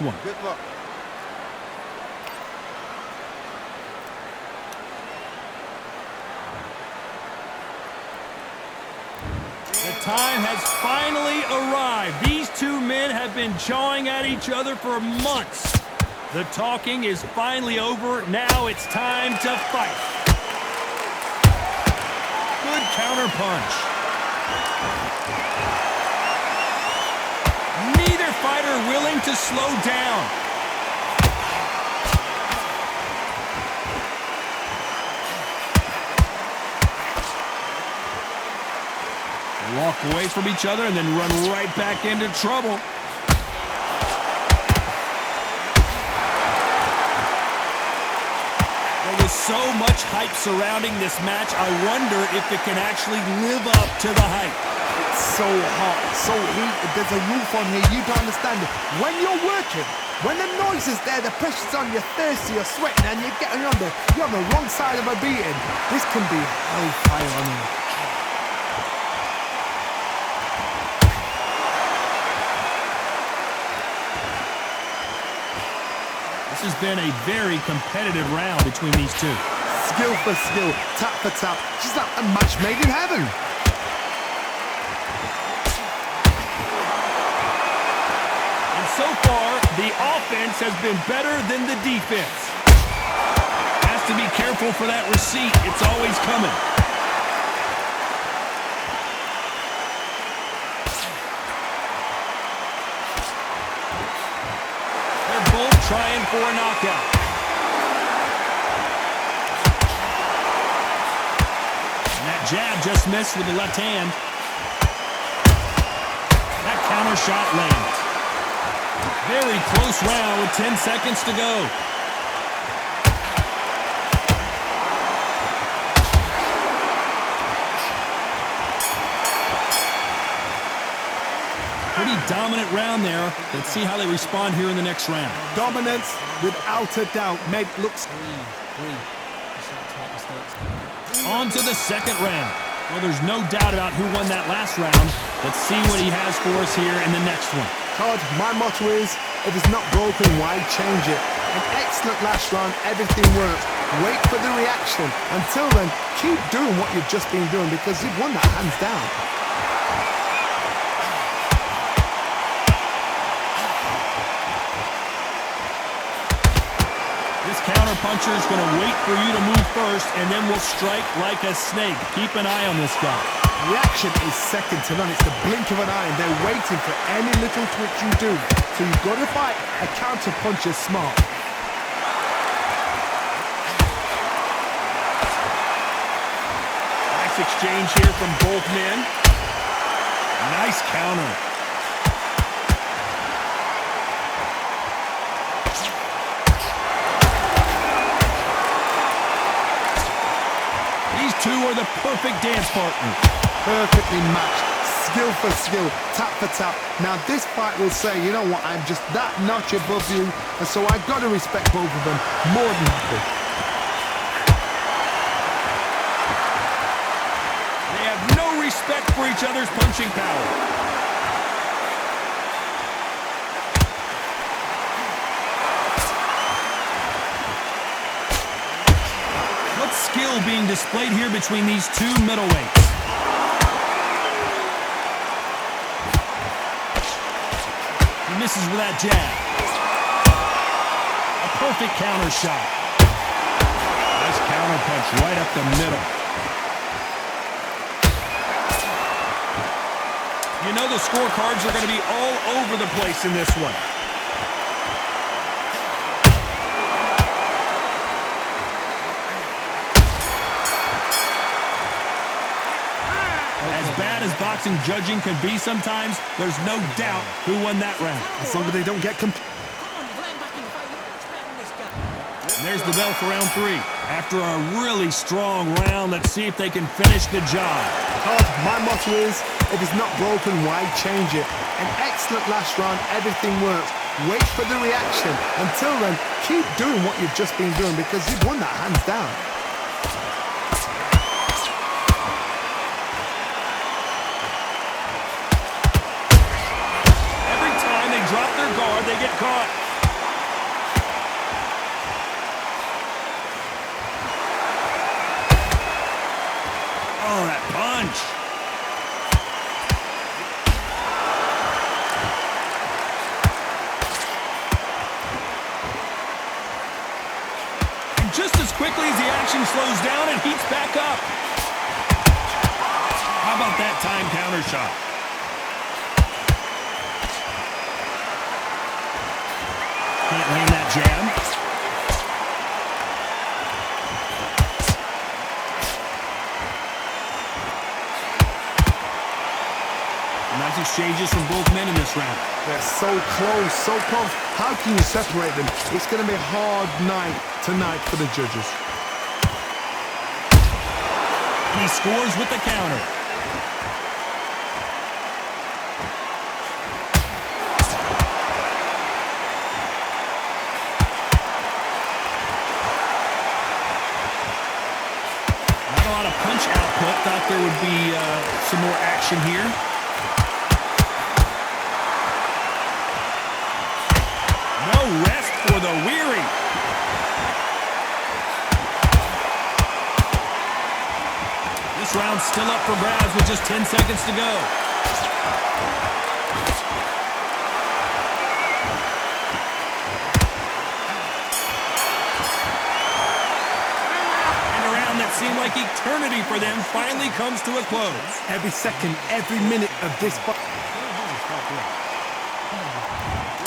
one. Good luck. The time has finally arrived. These two men have been jawing at each other for months. The talking is finally over. Now it's time to fight. Good counter punch. Neither fighter willing to slow down. Walk away from each other and then run right back into trouble. There was so much hype surrounding this match, I wonder if it can actually live up to the hype. It's so hot, so heated. There's a roof on here. You don't understand it. When you're working, when the noise is there, the pressure's on, you're thirsty, you're sweating, and you're getting under. You're on the wrong side of a beating. This can be hellfire on you. This has been a very competitive round between these two. Skill for skill, tap for tap. Just like a match made in heaven. And so far, the offense has been better than the defense. Has to be careful for that receipt. It's always coming. Trying for a knockout. And that jab just missed with the left hand. That counter shot lands. Very close round with 10 seconds to go. Pretty dominant round there. Let's see how they respond here in the next round. Dominance, without a doubt, Meg looks... On to the second round. Well, there's no doubt about who won that last round. Let's see what he has for us here in the next one. Todd, my motto is, if it's not broken, why change it? An excellent last round, everything works. Wait for the reaction. Until then, keep doing what you've just been doing because you've won that hands down. Puncher is going to wait for you to move first, and then will strike like a snake. Keep an eye on this guy. Reaction is second to none. It's the blink of an eye, and they're waiting for any little twitch you do. So you've got to fight a counter puncher smart. Nice exchange here from both men. Nice counter. Two are the perfect dance partners. Perfectly matched, skill for skill, tap for tap. Now this fight will say, you know what, I'm just that notch above you, and so I've got to respect both of them more than happy. They have no respect for each other's punching power. Skill being displayed here between these two middleweights. He misses with that jab. A perfect counter shot. Nice counter punch right up the middle. You know the scorecards are going to be all over the place in this one. As boxing judging can be sometimes, there's no doubt who won that round. As long as they don't get There's the bell for round 3. After a really strong round, let's see if they can finish the job. Todd, my motto is, if it's not broken, why change it? An excellent last round, everything works. Wait for the reaction. Until then, keep doing what you've just been doing because you've won that hands down. Drop their guard, they get caught. quickly as the action slows down and heats back up. How about that time counter shot? Can't land that jab. Nice exchanges from both men in this round. They're so close, so close. How can you separate them? It's going to be a hard night tonight for the judges. He scores with the counter. Not a lot of punch output. Thought there would be some more action here. No rest for the weary. This round's still up for grabs with just 10 seconds to go. And a round that seemed like eternity for them finally comes to a close. Every second, every minute of this fight.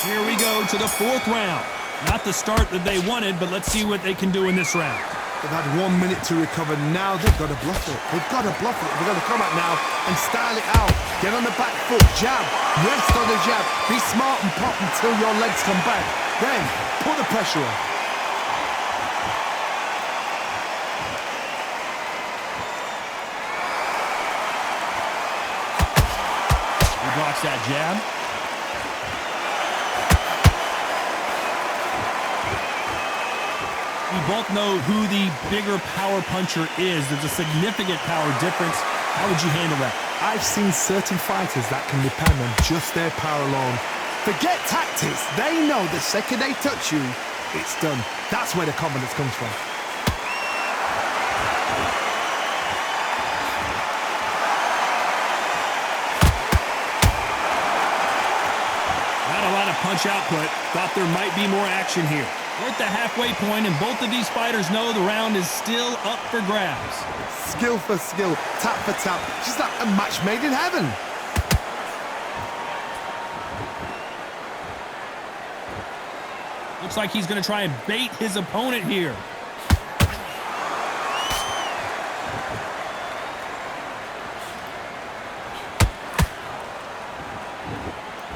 Here we go to the fourth round. Not the start that they wanted, but let's see what they can do in this round. They've had 1 minute to recover. Now they've got to bluff it. They've got to bluff it. They've got to come out now and style it out. Get on the back foot, jab, rest on the jab. Be smart and pop until your legs come back. Then put the pressure on. He blocks that jab. We both know who the bigger power puncher is. There's a significant power difference. How would you handle that? I've seen certain fighters that can depend on just their power alone. Forget tactics. They know the second they touch you, it's done. That's where the confidence comes from. Not a lot of punch output. Thought there might be more action here. We're at the halfway point, and both of these fighters know the round is still up for grabs. Skill for skill, tap for tap, just like a match made in heaven. Looks like he's going to try and bait his opponent here.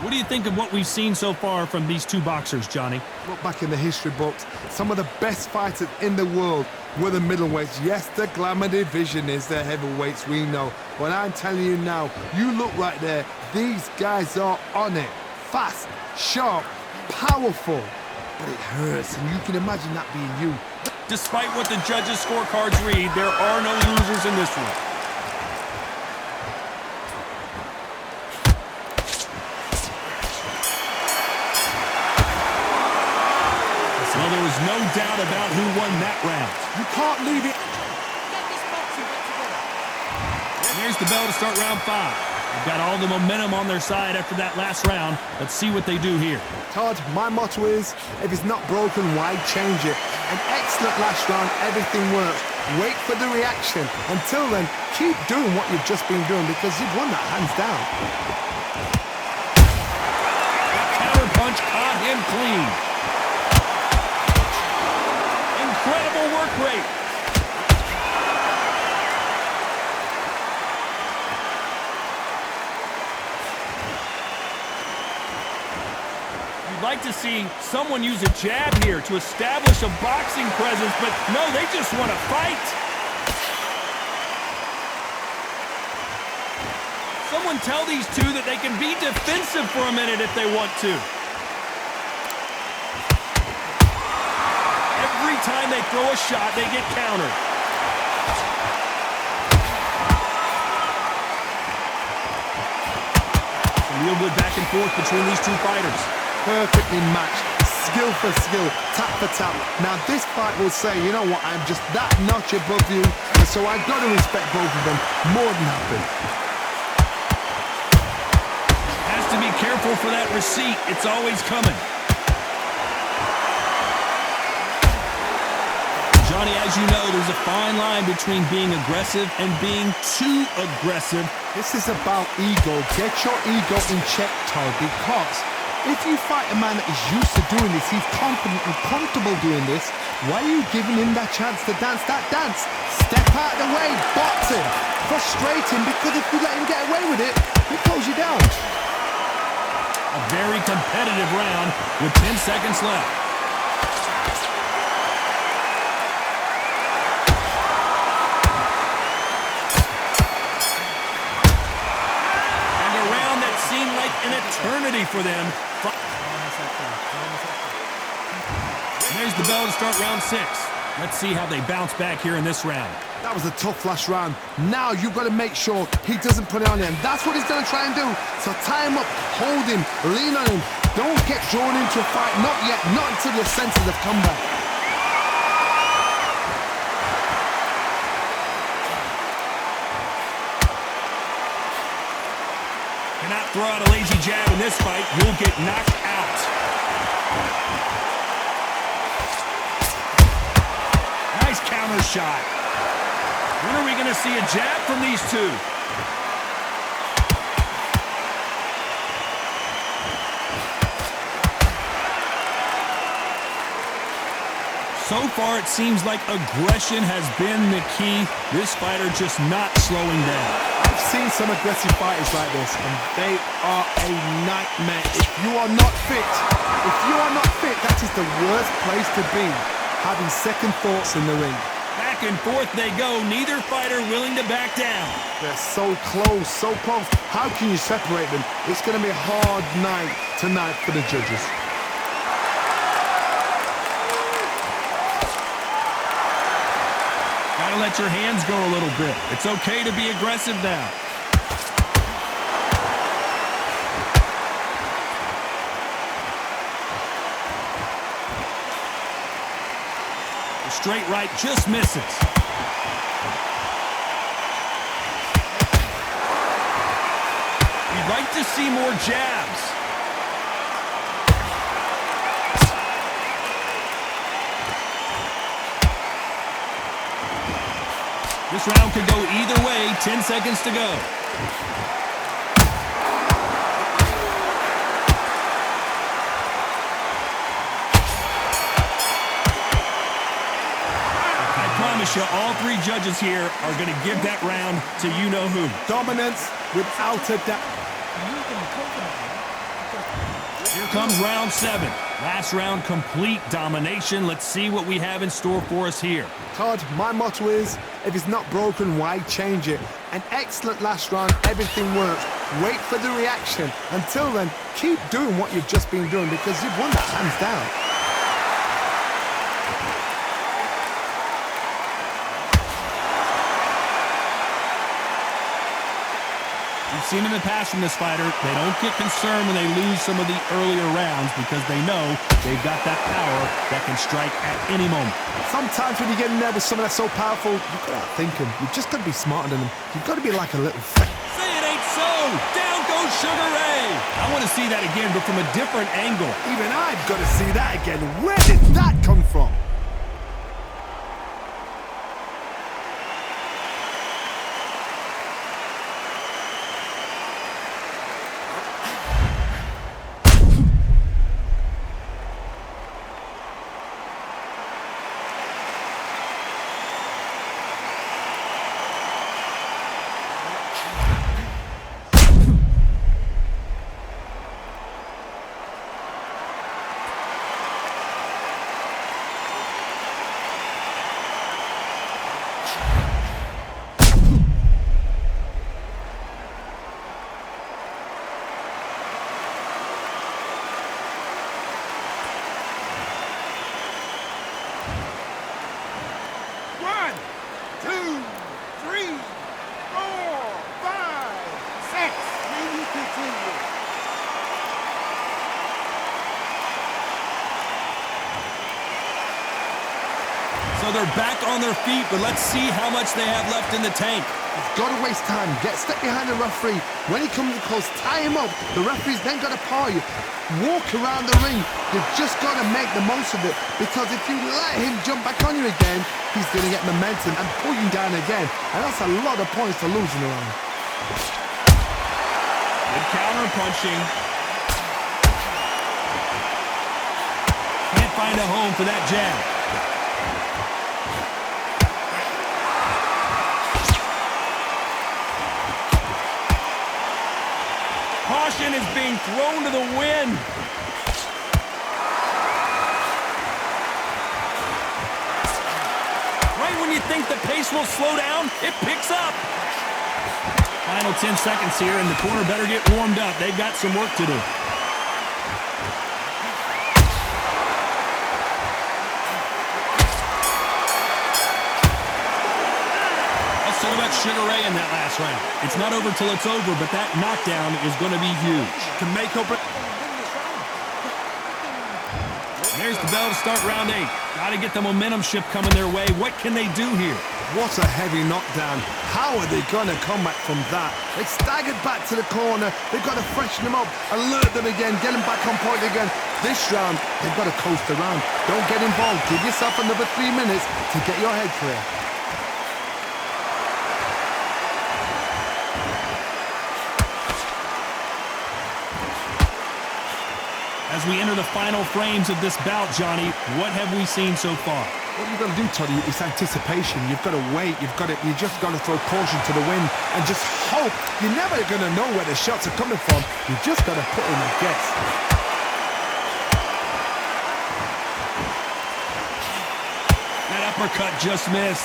What do you think of what we've seen so far from these two boxers, Johnny? Look back in the history books. Some of the best fighters in the world were the middleweights. Yes, the glamour division is the heavyweights, we know. But I'm telling you now, you look right there, these guys are on it. Fast, sharp, powerful. But it hurts, and you can imagine that being you. Despite what the judges' scorecards read, there are no losers in this one. Well, there was no doubt about who won that round. You can't leave it. And there's the bell to start round 5. They've got all the momentum on their side after that last round. Let's see what they do here. Todd, my motto is, if it's not broken, why change it? An excellent last round, everything works. Wait for the reaction. Until then, keep doing what you've just been doing because you've won that hands down. The counter punch caught him clean. Incredible work rate. You'd like to see someone use a jab here to establish a boxing presence, but no, they just want to fight. Someone tell these two that they can be defensive for a minute if they want to. Every time they throw a shot, they get countered. Some real good back and forth between these two fighters. Perfectly matched, skill for skill, tap for tap. Now this fight will say, you know what, I'm just that notch above you, and so I've got to respect both of them more than happy. Has to be careful for that receipt. It's always coming. Johnny, as as you know, there's a fine line between being aggressive and being too aggressive. This is about ego. Get your ego in check, Todd, because if you fight a man that is used to doing this, he's confident and comfortable doing this, why are you giving him that chance to dance that dance? Step out of the way, box him. Frustrate him, because if you let him get away with it, he close you down. A very competitive round with 10 seconds left. An eternity for them. There's the bell to start round 6. Let's see how they bounce back here in this round. That was a tough last round. Now you've got to make sure he doesn't put it on him. That's what he's going to try and do. So tie him up, hold him, lean on him. Don't get drawn into a fight. Not yet. Not until your senses have come back. Cannot throw out a lazy jab in this fight. You'll get knocked out. Nice counter shot. When are we going to see a jab from these two? So far, it seems like aggression has been the key. This fighter just not slowing down. I've seen some aggressive fighters like this, and they are a nightmare. If you are not fit, that is the worst place to be, having second thoughts in the ring. Back and forth they go, neither fighter willing to back down. They're so close, so close. How can you separate them? It's going to be a hard night tonight for the judges. Gotta let your hands go a little bit. It's okay to be aggressive now. The straight right just misses. You'd like to see more jabs. This round could go either way. 10 seconds to go. I promise you, all three judges here are going to give that round to you-know-who. Dominance without a doubt. Here comes round 7. Last round, complete domination. Let's see what we have in store for us here. Todd, my motto is, if it's not broken, why change it? An excellent last round, everything works. Wait for the reaction. Until then, keep doing what you've just been doing, because you've won that hands down. We've seen in the past from this fighter, they don't get concerned when they lose some of the earlier rounds because they know they've got that power that can strike at any moment. Sometimes when you get in there with someone that's so powerful, you've got to outthink him. You've just got to be smarter than him. You've got to be like a little fat. Say it ain't so! Down goes Sugar Ray! I want to see that again, but from a different angle. Even I've got to see that again. Where did that come from? So they're back on their feet, but let's see how much they have left in the tank. He's got to waste time. Get step behind the referee. When he comes close, tie him up. The referee's then got to paw you. Walk around the ring. You've just got to make the most of it, because if you let him jump back on you again, he's going to get momentum and pull you down again. And that's a lot of points to lose in the round. Good counter punching. Can't find a home for that jab. Caution is being thrown to the wind. Right when you think the pace will slow down, it picks up. Final 10 seconds here, and the corner better get warmed up. They've got some work to do. Let's talk about Sugar Ray in that last round. It's not over till it's over, but that knockdown is going to be huge. To make up it. There's the bell to start round 8. Got to get the momentum shift coming their way. What can they do here? What a heavy knockdown. How are they going to come back from that? They staggered back to the corner. They've got to freshen them up, alert them again, get them back on point again. This round, they've got to coast around. Don't get involved. Give yourself another 3 minutes to get your head clear. As we enter the final frames of this bout, Johnny, what have we seen so far? What you've got to do, Toddy, is anticipation. You've got to wait. You just got to throw caution to the wind and just hope. You're never going to know where the shots are coming from. You just got to put in a guess. That uppercut just missed.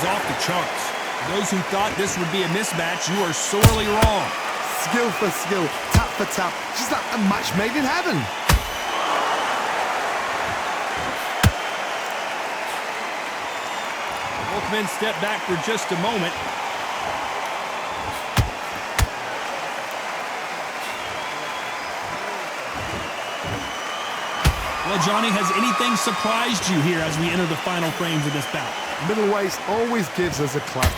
Off the charts. Those who thought this would be a mismatch, you are sorely wrong. Skill for skill, tap for tap, just like a match made in heaven. Both men step back for just a moment. Well, Johnny, has anything surprised you here as we enter the final frames of this bout? Middleweight always gives us a clap.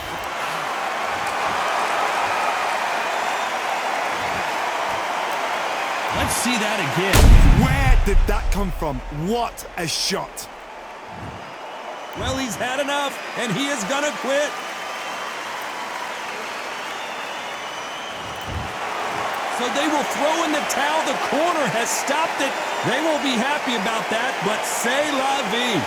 Let's see that again. Where did that come from? What a shot. Well, he's had enough, and he is gonna quit. So they will throw in the towel. The corner has stopped it. They won't be happy about that, but c'est la vie.